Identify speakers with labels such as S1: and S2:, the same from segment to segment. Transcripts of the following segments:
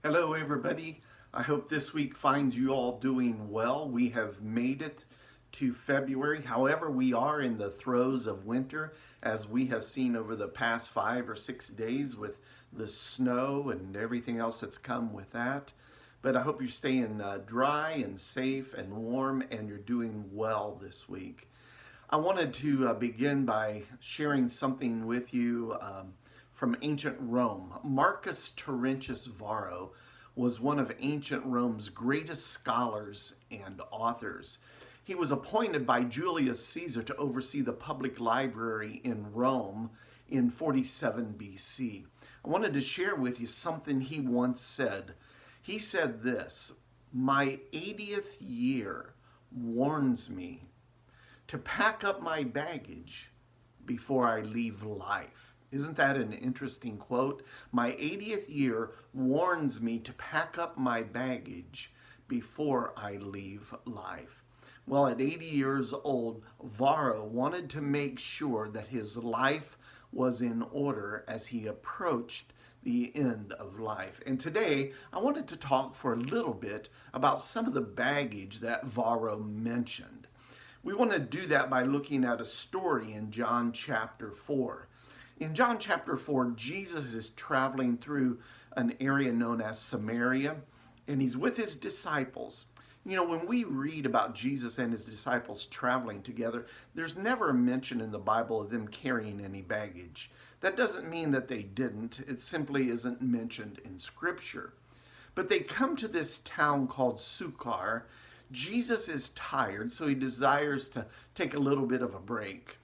S1: Hello, everybody. I hope this week finds you all doing well. We have made it to February. However, we are in the throes of winter, as we have seen over the past 5 or 6 days with the snow and everything else that's come with that. But I hope you're staying dry and safe and warm, and you're doing well this week. I wanted to begin by sharing something with you from ancient Rome. Marcus Terentius Varro was one of ancient Rome's greatest scholars and authors. He was appointed by Julius Caesar to oversee the public library in Rome in 47 BC. I wanted to share with you something he once said. He said this: "My 80th year warns me to pack up my baggage before I leave life." Isn't that an interesting quote? My 80th year warns me to pack up my baggage before I leave life. Well, at 80 years old, Varro wanted to make sure that his life was in order as he approached the end of life. And today, I wanted to talk for a little bit about some of the baggage that Varro mentioned. We want to do that by looking at a story in John chapter 4. In John chapter 4, Jesus is traveling through an area known as Samaria, and he's with his disciples. You know, when we read about Jesus and his disciples traveling together, there's never a mention in the Bible of them carrying any baggage. That doesn't mean that they didn't. It simply isn't mentioned in Scripture. But they come to this town called Sychar. Jesus is tired, so he desires to take a little bit of a break.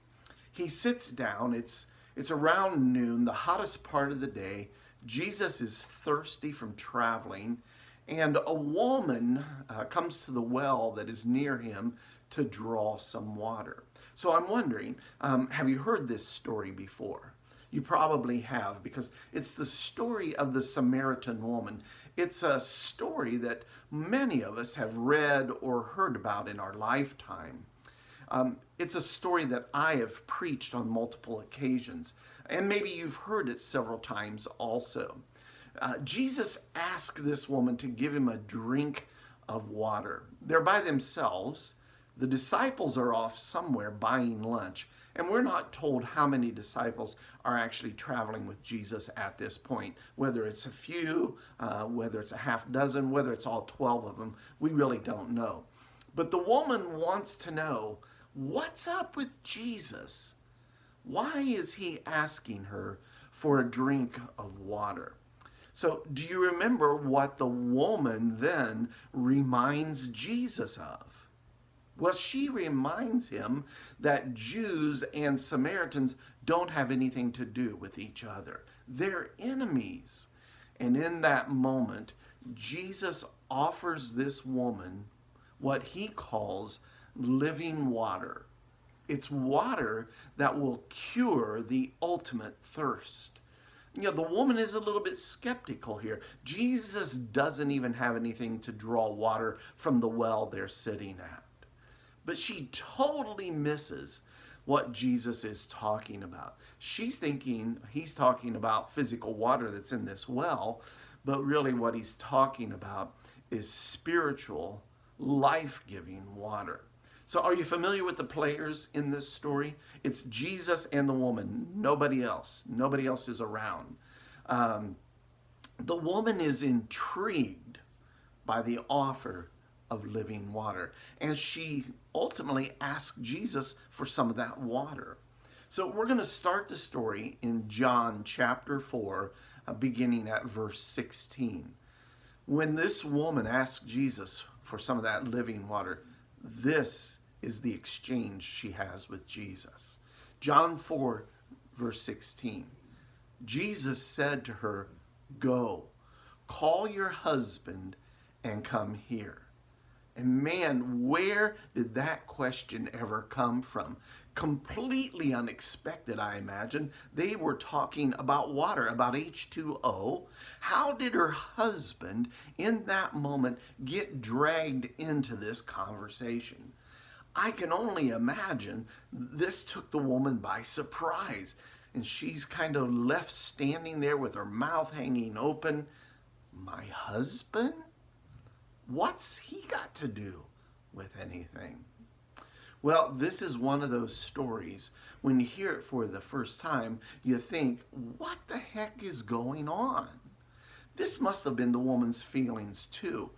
S1: He sits down. It's around noon, the hottest part of the day. Jesus is thirsty from traveling, and a woman comes to the well that is near him to draw some water. So I'm wondering, have you heard this story before? You probably have, because it's the story of the Samaritan woman. It's a story that many of us have read or heard about in our lifetime. It's a story that I have preached on multiple occasions, and maybe you've heard it several times also. Jesus asked this woman to give him a drink of water. They're by themselves. The disciples are off somewhere buying lunch, and we're not told how many disciples are actually traveling with Jesus at this point. Whether it's a few, whether it's a half dozen, whether it's all 12 of them, we really don't know. But the woman wants to know, what's up with Jesus? Why is he asking her for a drink of water? So, do you remember what the woman then reminds Jesus of? Well, she reminds him that Jews and Samaritans don't have anything to do with each other. They're enemies. And in that moment, Jesus offers this woman what he calls living water. It's water that will cure the ultimate thirst. You know, the woman is a little bit skeptical here. Jesus doesn't even have anything to draw water from the well they're sitting at. But she totally misses what Jesus is talking about. She's thinking he's talking about physical water that's in this well, but really what he's talking about is spiritual, life-giving water. So are you familiar with the players in this story? It's Jesus and the woman, nobody else. Nobody else is around. The woman is intrigued by the offer of living water, and she ultimately asks Jesus for some of that water. So we're going to start the story in John chapter 4, beginning at verse 16. When this woman asked Jesus for some of that living water, this is the exchange she has with Jesus. John 4, verse 16. Jesus said to her, "Go, call your husband and come here." And man, where did that question ever come from? Completely unexpected, I imagine. They were talking about water, about H2O. How did her husband, in that moment, get dragged into this conversation? I can only imagine this took the woman by surprise, and she's kind of left standing there with her mouth hanging open. My husband? What's he got to do with anything? Well, this is one of those stories. When you hear it for the first time, you think, what the heck is going on? This must have been the woman's feelings too.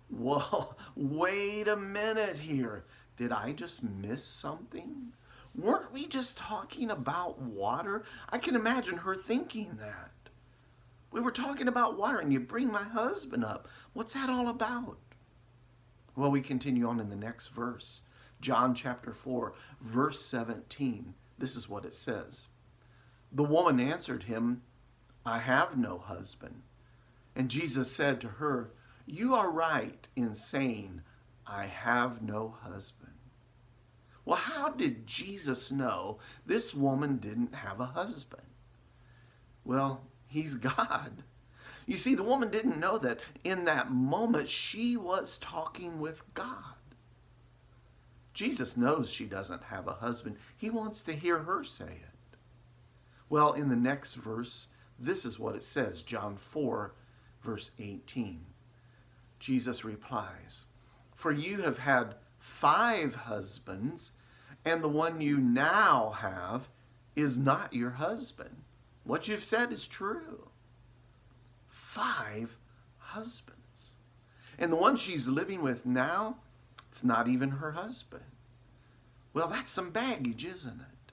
S1: Well, wait a minute here. Did I just miss something? Weren't we just talking about water? I can imagine her thinking that. We were talking about water and you bring my husband up. What's that all about? Well, we continue on in the next verse. John chapter 4, verse 17. This is what it says. The woman answered him, I have no husband. And Jesus said to her, you are right in saying, I have no husband. Well, how did Jesus know this woman didn't have a husband? Well, he's God. You see, the woman didn't know that in that moment she was talking with God. Jesus knows she doesn't have a husband. He wants to hear her say it. Well, in the next verse, this is what it says, John 4, verse 18. Jesus replies, for you have had 5 husbands, and the one you now have is not your husband. What you've said is true. 5 husbands. And the one she's living with now, it's not even her husband. Well, that's some baggage, isn't it?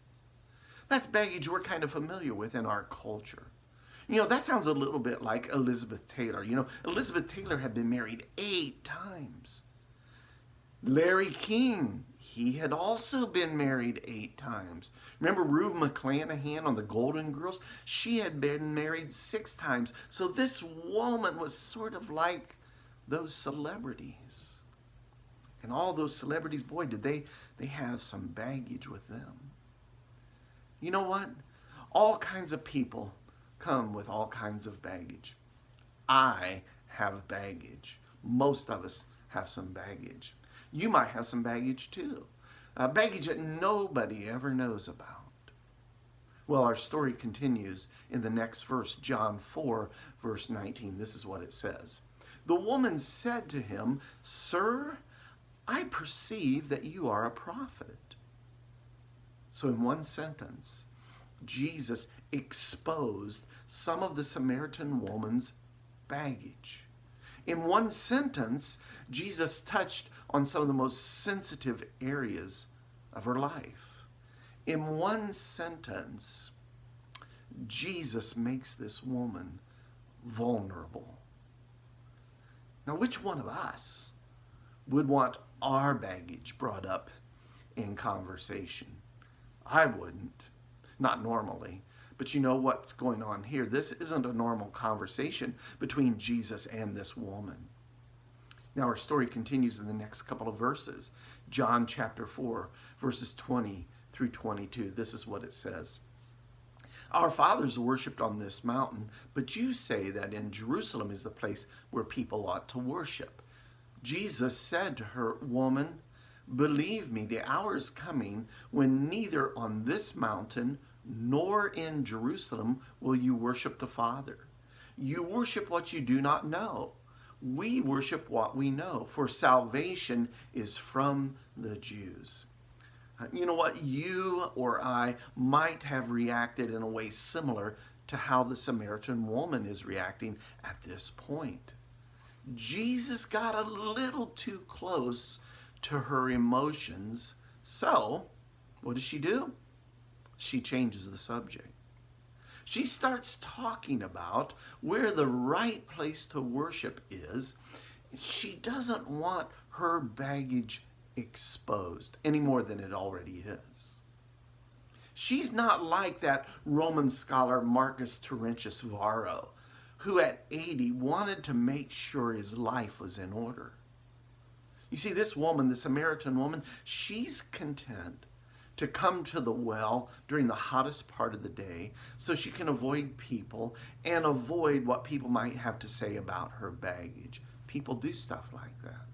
S1: That's baggage we're kind of familiar with in our culture. You know, that sounds a little bit like Elizabeth Taylor. You know, Elizabeth Taylor had been married 8 times. Larry King, he had also been married 8 times. Remember Rue McClanahan on the Golden Girls? She had been married 6 times. So this woman was sort of like those celebrities. And all those celebrities, boy, did they have some baggage with them. You know what? All kinds of people come with all kinds of baggage. I have baggage. Most of us have some baggage. You might have some baggage too. Baggage that nobody ever knows about. Well, our story continues in the next verse, John 4, verse 19. This is what it says. The woman said to him, Sir, I perceive that you are a prophet. So in one sentence, Jesus exposed some of the Samaritan woman's baggage. In one sentence, Jesus touched on some of the most sensitive areas of her life. In one sentence, Jesus makes this woman vulnerable. Now, which one of us would want our baggage brought up in conversation? I wouldn't. Not normally. But you know what's going on here? This isn't a normal conversation between Jesus and this woman. Now our story continues in the next couple of verses. John chapter 4, verses 20 through 22. This is what it says. Our fathers worshipped on this mountain, but you say that in Jerusalem is the place where people ought to worship. Jesus said to her, Woman, believe me, the hour is coming when neither on this mountain nor in Jerusalem will you worship the Father. You worship what you do not know. We worship what we know, for salvation is from the Jews. You know what? You or I might have reacted in a way similar to how the Samaritan woman is reacting at this point. Jesus got a little too close to her emotions, so what does she do? She changes the subject. She starts talking about where the right place to worship is. She doesn't want her baggage exposed any more than it already is. She's not like that Roman scholar Marcus Terentius Varro, who at 80 wanted to make sure his life was in order. You see, this woman, the Samaritan woman, she's content to come to the well during the hottest part of the day so she can avoid people and avoid what people might have to say about her baggage. People do stuff like that.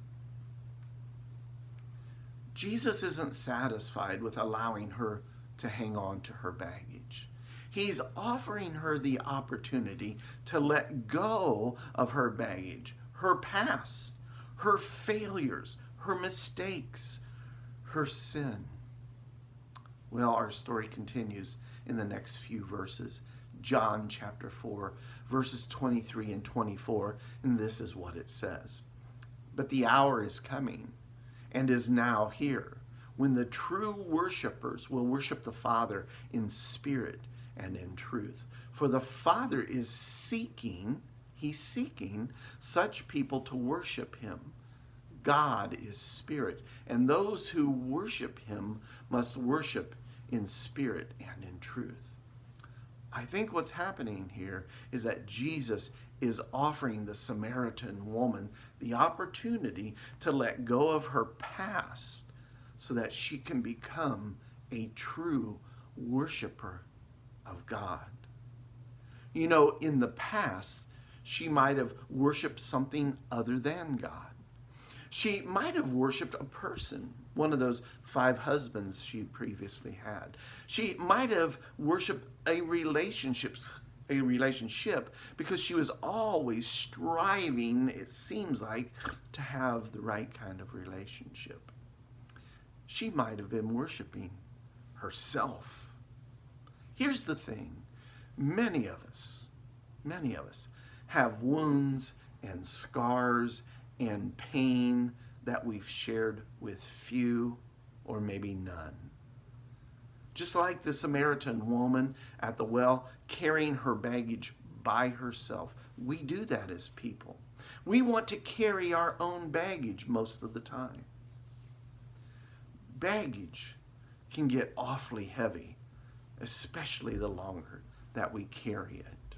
S1: Jesus isn't satisfied with allowing her to hang on to her baggage. He's offering her the opportunity to let go of her baggage, her past, her failures, her mistakes, her sin. Well, our story continues in the next few verses. John chapter 4, verses 23 and 24, and this is what it says. But the hour is coming, and is now here, when the true worshipers will worship the Father in spirit and in truth. For the Father is seeking, he's seeking such people to worship him. God is spirit, and those who worship him must worship in spirit and in truth. I think what's happening here is that Jesus is offering the Samaritan woman the opportunity to let go of her past so that she can become a true worshiper of God. You know, in the past, she might have worshiped something other than God. She might have worshiped a person, one of those 5 husbands she previously had. She might have worshiped a relationship because she was always striving, it seems like, to have the right kind of relationship. She might have been worshiping herself. Here's the thing. Many of us have wounds and scars and pain that we've shared with few or maybe none. Just like the Samaritan woman at the well carrying her baggage by herself, we do that as people. We want to carry our own baggage most of the time. Baggage can get awfully heavy, especially the longer that we carry it.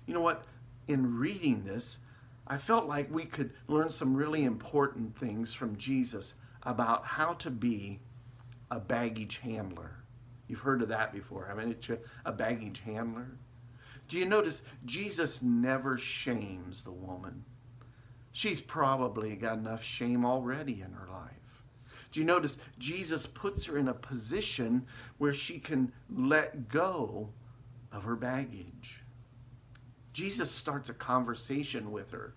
S1: You know what? In reading this, I felt like we could learn some really important things from Jesus about how to be a baggage handler. You've heard of that before, haven't you? A baggage handler. Do you notice Jesus never shames the woman? She's probably got enough shame already in her life. Do you notice Jesus puts her in a position where she can let go of her baggage? Jesus starts a conversation with her.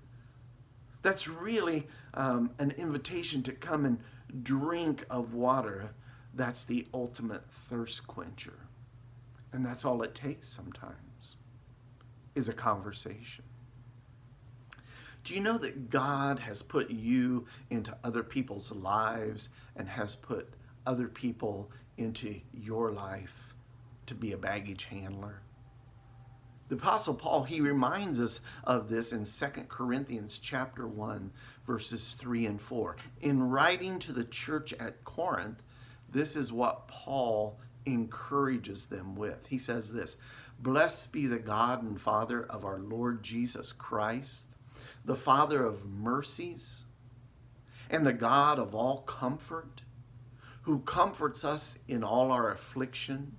S1: That's really an invitation to come and drink of water. That's the ultimate thirst quencher. And that's all it takes sometimes, is a conversation. Do you know that God has put you into other people's lives and has put other people into your life to be a baggage handler? The Apostle Paul, he reminds us of this in 2 Corinthians chapter 1, verses 3 and 4. In writing to the church at Corinth, this is what Paul encourages them with. He says this, "Blessed be the God and Father of our Lord Jesus Christ, the Father of mercies, and the God of all comfort, who comforts us in all our affliction,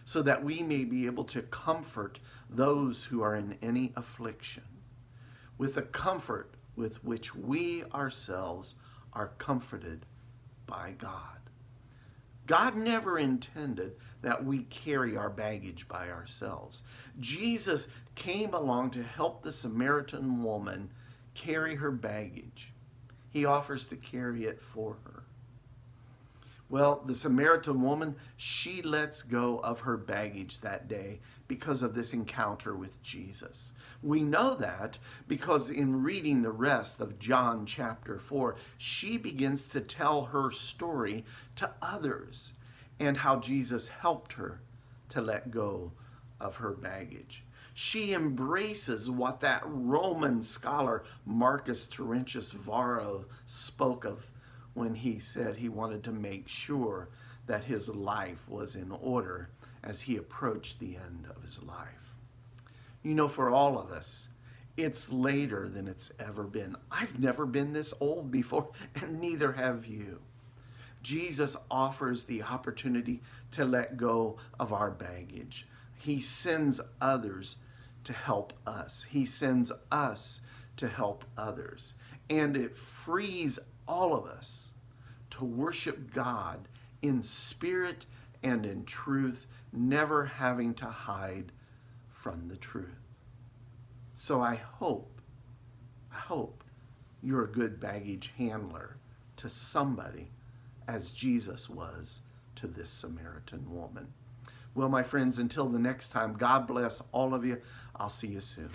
S1: so that we may be able to comfort those who are in any affliction, with the comfort with which we ourselves are comforted by God." God never intended that we carry our baggage by ourselves. Jesus came along to help the Samaritan woman carry her baggage. He offers to carry it for her. Well, the Samaritan woman, she lets go of her baggage that day because of this encounter with Jesus. We know that because in reading the rest of John chapter 4, she begins to tell her story to others and how Jesus helped her to let go of her baggage. She embraces what that Roman scholar Marcus Terentius Varro spoke of when he said he wanted to make sure that his life was in order as he approached the end of his life. You know, for all of us, it's later than it's ever been. I've never been this old before, and neither have you. Jesus offers the opportunity to let go of our baggage. He sends others to help us. He sends us to help others. And it frees all of us to worship God in spirit and in truth, never having to hide from the truth. So I hope you're a good baggage handler to somebody as Jesus was to this Samaritan woman. Well, my friends, until the next time, God bless all of you. I'll see you soon.